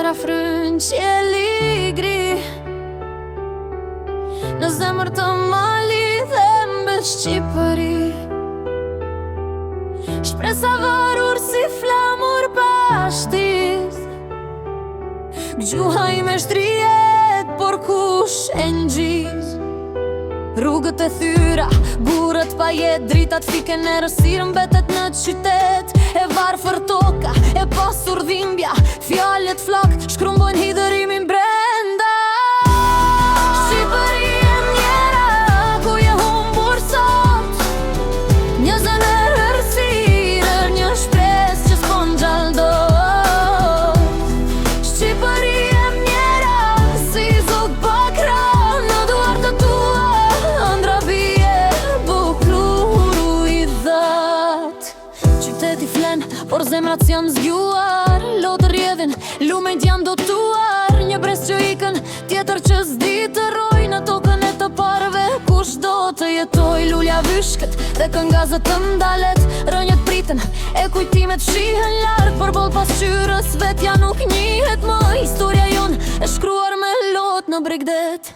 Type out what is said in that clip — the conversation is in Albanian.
Gjëra frynë qieli gri, në zemër të mali dhe mbesh Shqipëri. Shpresa varur si flamur pashtis, gjuha ime shtrihet, por kush e ngjis. Rrugët e thyra, burët pa jetë, dritat fiken e rësirë mbetet në qytet. E varfër toka, e pasur dhimbja, fjallet flak, shkrumbojnë hidërimin brenda. Shqipëri e mjera, ku je humbur sot, një zëner hërsirë, një shpres që s'pon gjaldot. Shqipëri e mjera, si zog bakra, në duar të tua, ndra bie bukluru i dhat. Qyteti flen, por zemrat janë zgjuar, lotë rjedhin, lumet janë dotuar. Një brez që ikën, tjetër që s'di të roj, në tokën e të parve, kush do të jetoj. Lulja vyshkët dhe këngazët të ndalet, rënjët pritën, e kujtimet shihen larg. Për boll pasqyrës vetja nuk njihet më, historia jon e shkruar me lot në Bregdet.